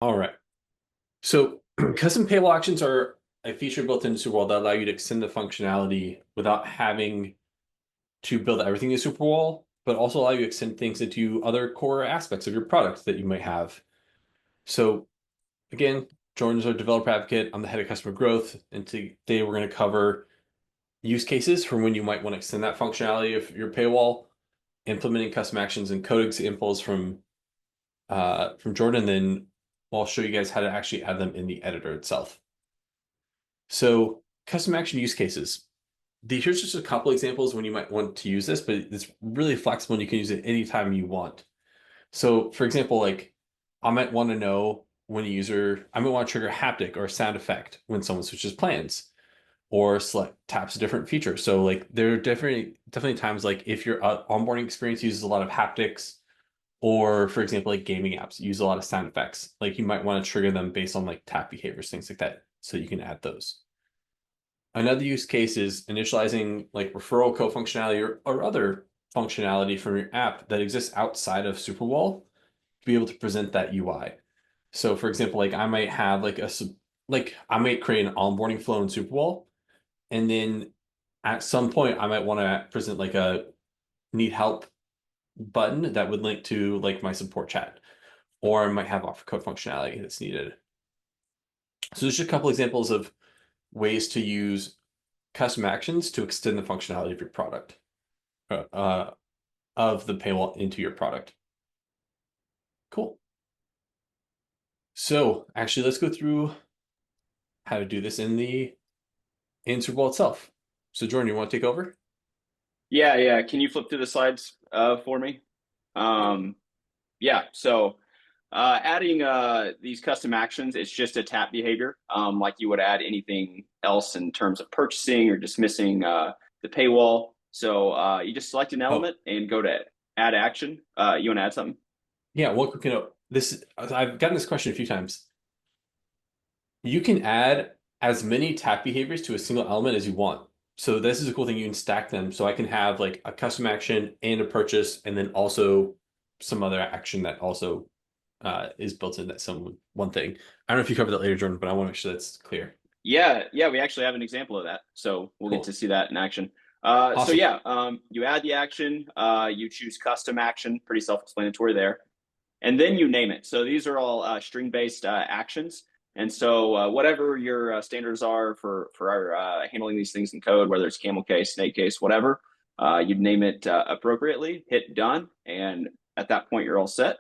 All right. So custom paywall actions are a feature built into Superwall that allow you to extend the functionality without having to build everything in Superwall, but also allow you to extend things into other core aspects of your product that you might have. So again, Jordan's our developer advocate. I'm the head of customer growth, and today we're going to cover use cases for when you might want to extend that functionality of your paywall, implementing custom actions and code examples from Jordan. Then I'll show you guys how to actually add them in the editor itself. So custom action use cases. Here's just a couple examples when you might want to use this, but it's really flexible and you can use it anytime you want. So for example, like I might want to know when a user, I might want to trigger a haptic or a sound effect when someone switches plans or select taps a different feature. So like there are definitely times like if your onboarding experience uses a lot of haptics, or for example, like gaming apps use a lot of sound effects. Like you might want to trigger them based on like tap behaviors, things like that. So you can add those. Another use case is initializing like referral code functionality or other functionality from your app that exists outside of Superwall to be able to present that UI. So for example, like I might have like I might create an onboarding flow in Superwall, and then at some point I might want to present like a need help button that would link to like my support chat, or I might have offer code functionality that's needed. So there's just a couple examples of ways to use custom actions to extend the functionality of your product, uh, of the paywall into your product. Cool. So actually, let's go through how to do this in the answer ball itself. So Jordan, you want to take over? Yeah, yeah. Can you flip through the slides for me? Yeah. Um, yeah, so adding these custom actions, it's just a tap behavior, like you would add anything else in terms of purchasing or dismissing the paywall. So you just select an Oh, element and go to add action. You want to add something? yeah. One quick note. This I've gotten this question a few times. You can add as many tap behaviors to a single element as you want. So this is a cool thing. You can stack them. So I can have like a custom action and a purchase, and then also some other action that also is built in that some one thing. I don't know if you cover that later, Jordan, but I want to make sure that's clear. Yeah, yeah, we actually have an example of that. So we'll get to Cool. see that in action. Awesome. You add the action, you choose custom action, pretty self-explanatory there. And then you name it. So these are all string-based actions. And so whatever your standards are for handling these things in code, whether it's camel case, snake case, whatever, you'd name it appropriately, hit done, and at that point you're all set.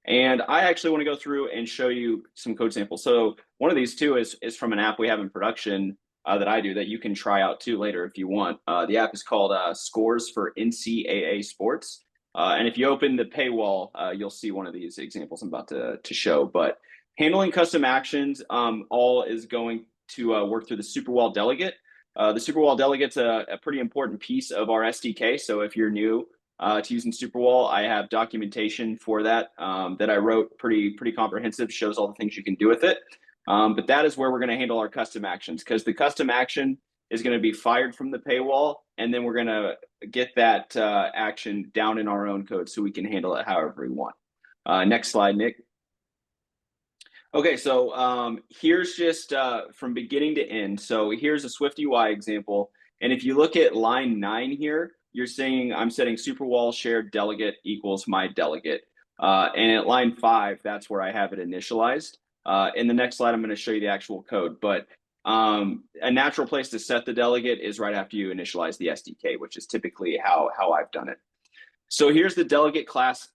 And I actually want to go through and show you some code samples. So one of these too is from an app we have in production that I do that you can try out too later if you want. The app is called Scores for NCAA Sports. And if you open the paywall, you'll see one of these examples I'm about to show. But handling custom actions all is going to work through the Superwall delegate. The Superwall delegate's a pretty important piece of our SDK. So if you're new to using Superwall, I have documentation for that that I wrote pretty comprehensive, shows all the things you can do with it. But that is where we're going to handle our custom actions because the custom action is going to be fired from the paywall, and then we're going to get that action down in our own code so we can handle it however we want. Next slide, Nick. Okay, so here's just from beginning to end. So here's a Swift UI example. And if you look at line 9 here, you're saying I'm setting Superwall shared delegate equals my delegate. And at line 5, that's where I have it initialized. In the next slide, I'm going to show you the actual code. But a natural place to set the delegate is right after you initialize the SDK, which is typically how I've done it. So here's the delegate class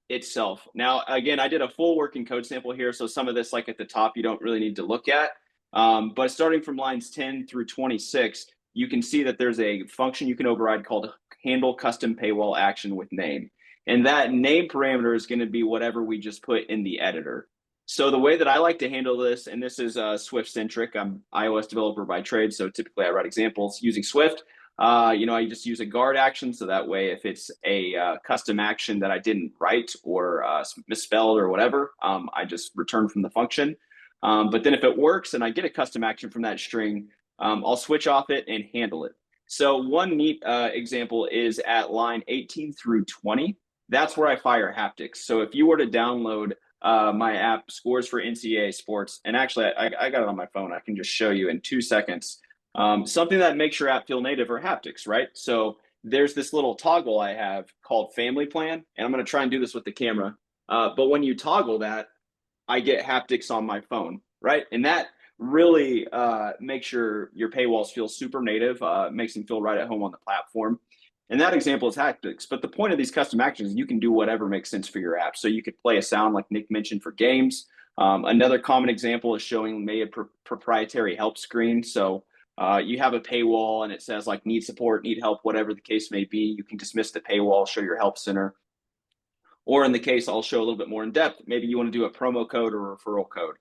itself. Now, again, I did a full working code sample here. So some of this, like at the top, you don't really need to look at. But starting from lines 10 through 26, you can see that there's a function you can override called handle custom paywall action with name. And that name parameter is going to be whatever we just put in the editor. So the way that I like to handle this, and this is Swift centric, I'm iOS developer by trade. So typically I write examples using Swift. I just use a guard action. So that way, if it's a custom action that I didn't write or misspelled or whatever, I just return from the function. But then if it works and I get a custom action from that string, I'll switch off it and handle it. So one neat example is at line 18 through 20. That's where I fire haptics. So if you were to download my app scores for NCAA sports. And actually, I got it on my phone. I can just show you in 2 seconds. Something that makes your app feel native are haptics, right? So there's this little toggle I have called Family Plan, and I'm going to try and do this with the camera. But when you toggle that, I get haptics on my phone, right? And that really makes your paywalls feel super native, makes them feel right at home on the platform. And that example is haptics. But the point of these custom actions, you can do whatever makes sense for your app. So you could play a sound like Nick mentioned for games. Another common example is showing maybe a proprietary help screen. So you have a paywall and it says like need support, need help, whatever the case may be. You can dismiss the paywall, show your help center. Or in the case I'll show a little bit more in depth, maybe you want to do a promo code or a referral code.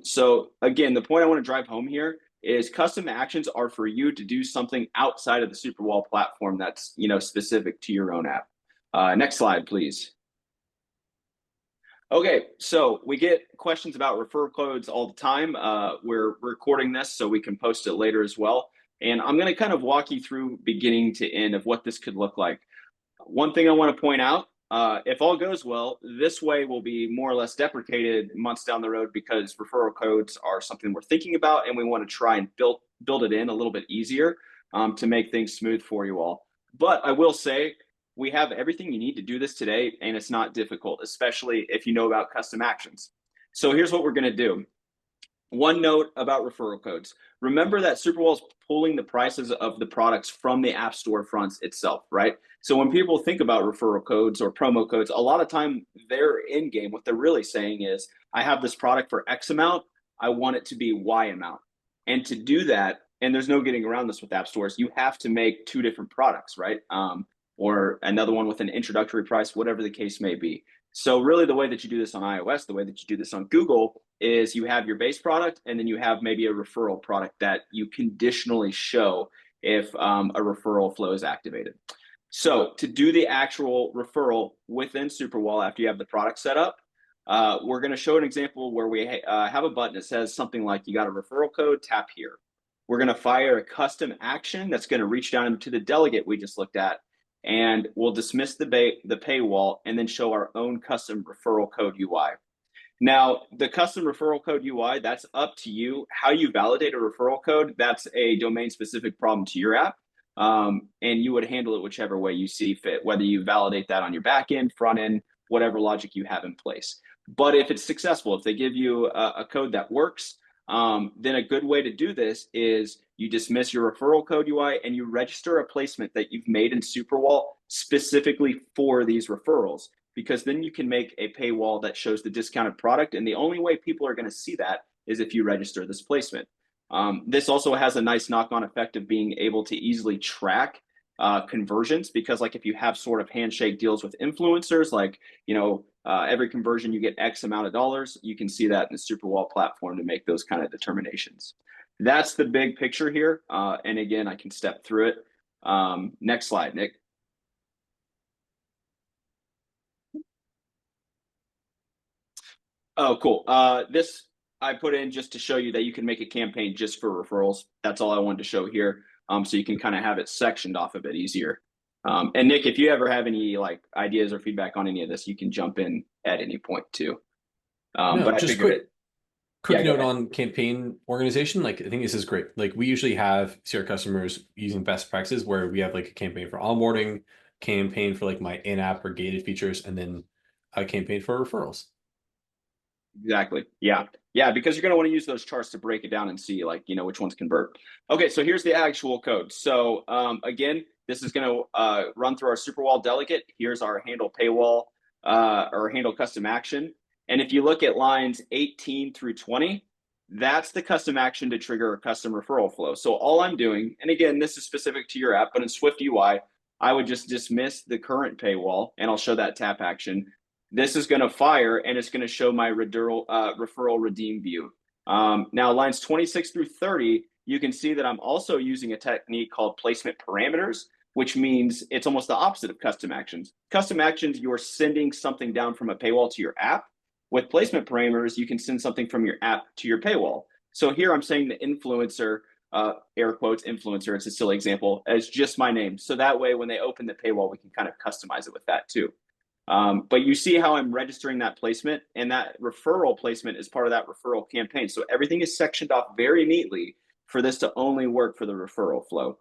So again, the point I want to drive home here is custom actions are for you to do something outside of the Superwall platform that's specific to your own app. Next slide, please. Okay, so we get questions about referral codes all the time. We're recording this so we can post it later as well. And I'm going to kind of walk you through beginning to end of what this could look like. One thing I want to point out, if all goes well, this way will be more or less deprecated months down the road because referral codes are something we're thinking about and we want to try and build it in a little bit easier to make things smooth for you all. But I will say we have everything you need to do this today, and it's not difficult, especially if you know about custom actions. So here's what we're going to do. One note about referral codes. Remember that Superwall is pulling the prices of the products from the app store fronts itself, right? So when people think about referral codes or promo codes, a lot of time they're in game. What they're really saying is, I have this product for X amount. I want it to be Y amount. And to do that, and there's no getting around this with app stores, you have to make two different products, right? Or another one with an introductory price, whatever the case may be. So really the way that you do this on iOS, the way that you do this on Google is you have your base product and then you have maybe a referral product that you conditionally show if a referral flow is activated. So to do the actual referral within Superwall after you have the product set up, we're going to show an example where we have a button that says something like, you got a referral code, tap here. We're going to fire a custom action that's going to reach down into the delegate we just looked at, and we'll dismiss the paywall and then show our own custom referral code UI. Now, the custom referral code UI, that's up to you. How you validate a referral code, that's a domain-specific problem to your app, and you would handle it whichever way you see fit, whether you validate that on your back end, front end, whatever logic you have in place. But if it's successful, if they give you a code that works, then a good way to do this is you dismiss your referral code UI and you register a placement that you've made in Superwall specifically for these referrals, because then you can make a paywall that shows the discounted product. And the only way people are going to see that is if you register this placement. This also has a nice knock-on effect of being able to easily track conversions, because like if you have sort of handshake deals with influencers, like, every conversion you get X amount of dollars, you can see that in the Superwall platform to make those kind of determinations. That's the big picture here. And again, I can step through it. Next slide, Nick. Oh, cool. This I put in just to show you that you can make a campaign just for referrals. That's all I wanted to show here. So you can kind of have it sectioned off a bit easier. And Nick, if you ever have any ideas or feedback on any of this, you can jump in at any point too. But just quick note on campaign organization. I think this is great. We usually see our customers using best practices where we have a campaign for onboarding, campaign for my in-app or gated features, and then a campaign for referrals. Exactly. Yeah. Yeah. Because you're going to want to use those charts to break it down and see which ones convert. Okay. So here's the actual code. So again, this is going to run through our Superwall delegate. Here's our handle paywall or handle custom action. And if you look at lines 18 through 20, that's the custom action to trigger a custom referral flow. So all I'm doing, and again, this is specific to your app, but in Swift UI, I would just dismiss the current paywall and I'll show that tap action. This is going to fire and it's going to show my referral redeem view. Now lines 26 through 30, you can see that I'm also using a technique called placement parameters, which means it's almost the opposite of custom actions. Custom actions, you're sending something down from a paywall to your app. With placement parameters, you can send something from your app to your paywall. So here I'm saying the influencer, air quotes influencer, it's a silly example, as just my name. So that way when they open the paywall, we can kind of customize it with that too. But you see how I'm registering that placement, and that referral placement is part of that referral campaign. So everything is sectioned off very neatly for this to only work for the referral flow.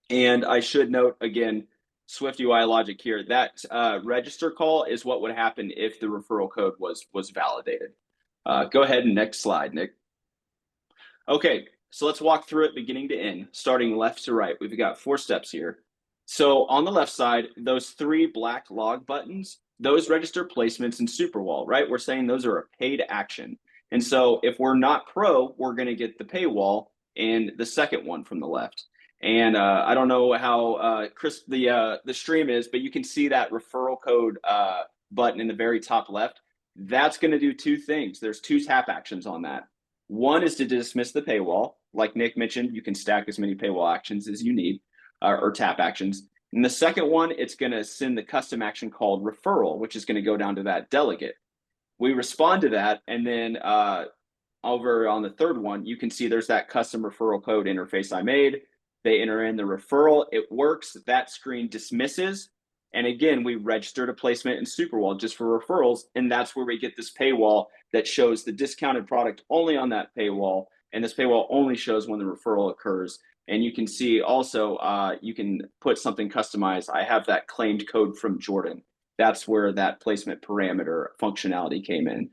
And I should note again, Swift UI logic here, that register call is what would happen if the referral code was validated. Go ahead and next slide, Nick. Okay, so let's walk through it beginning to end, starting left to right. We've got 4 steps here. So on the left side, those 3 black log buttons, those register placements in Superwall, right? We're saying those are a paid action. And so if we're not pro, we're going to get the paywall and the second one from the left. And I don't know how crisp the stream is, but you can see that referral code button in the very top left. That's going to do 2 things. There's 2 tap actions on that. One is to dismiss the paywall. Like Nick mentioned, you can stack as many paywall actions as you need, or tap actions. And the second one, it's going to send the custom action called referral, which is going to go down to that delegate. We respond to that, and then over on the third one, you can see there's that custom referral code interface I made. They enter in the referral. It works. That screen dismisses. And again, we registered a placement in Superwall just for referrals. And that's where we get this paywall that shows the discounted product only on that paywall. And this paywall only shows when the referral occurs. And you can see also, you can put something customized. I have that claimed code from Jordan. That's where that placement parameter functionality came in.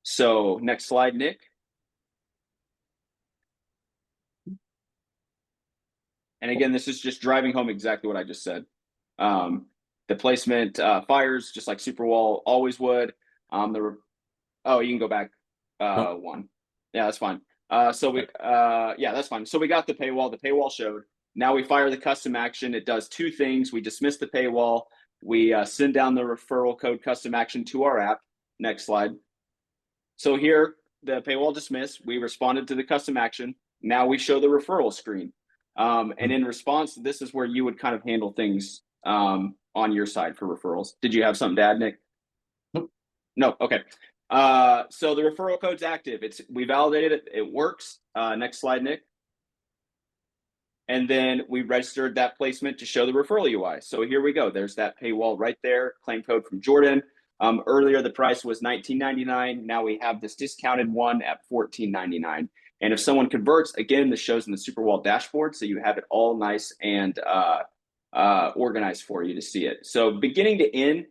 So next slide, Nick. And again, this is just driving home exactly what I just said. The placement fires just like Superwall always would. You can go back one. Yeah, that's fine. Yeah, that's fine. So we got the paywall. The paywall showed. Now we fire the custom action. It does 2 things. We dismiss the paywall. We send down the referral code custom action to our app. Next slide. So here, the paywall dismissed. We responded to the custom action. Now we show the referral screen. And in response, this is where you would kind of handle things on your side for referrals. Did you have something to add, Nick? Nope. No. Okay. So the referral code's active. We validated it. It works. Next slide, Nick. And then we registered that placement to show the referral UI. So here we go. There's that paywall right there. Claim code from Jordan. Earlier, the price was $19.99. Now we have this discounted one at $14.99. And if someone converts, again, this shows in the Superwall dashboard. So you have it all nice and organized for you to see it. So beginning to end,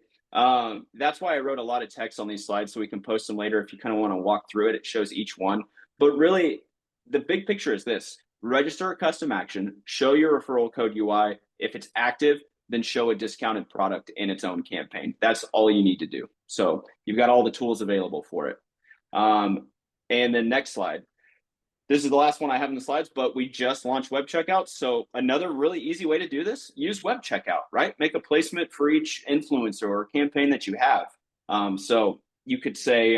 that's why I wrote a lot of text on these slides so we can post them later if you kind of want to walk through it. It shows each one. But really, the big picture is this. Register a custom action, show your referral code UI. If it's active, then show a discounted product in its own campaign. That's all you need to do. So you've got all the tools available for it. And then next slide. This is the last one I have in the slides, but we just launched web checkout. So another really easy way to do this, use web checkout, right? Make a placement for each influencer or campaign that you have. So you could say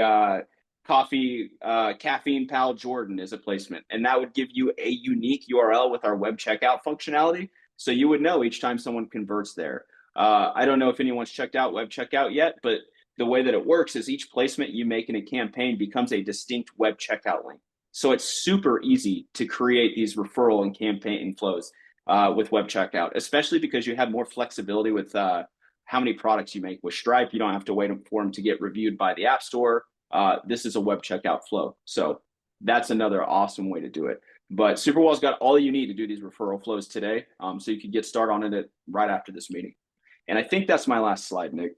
Caffeine Pal Jordan is a placement, and that would give you a unique URL with our web checkout functionality. So you would know each time someone converts there. I don't know if anyone's checked out web checkout yet, but the way that it works is each placement you make in a campaign becomes a distinct web checkout link. So it's super easy to create these referral and campaign flows with web checkout, especially because you have more flexibility with how many products you make. With Stripe, you don't have to wait for them to get reviewed by the App Store. This is a web checkout flow. So that's another awesome way to do it. But Superwall's got all you need to do these referral flows today. So you can get started on it right after this meeting. And I think that's my last slide, Nick.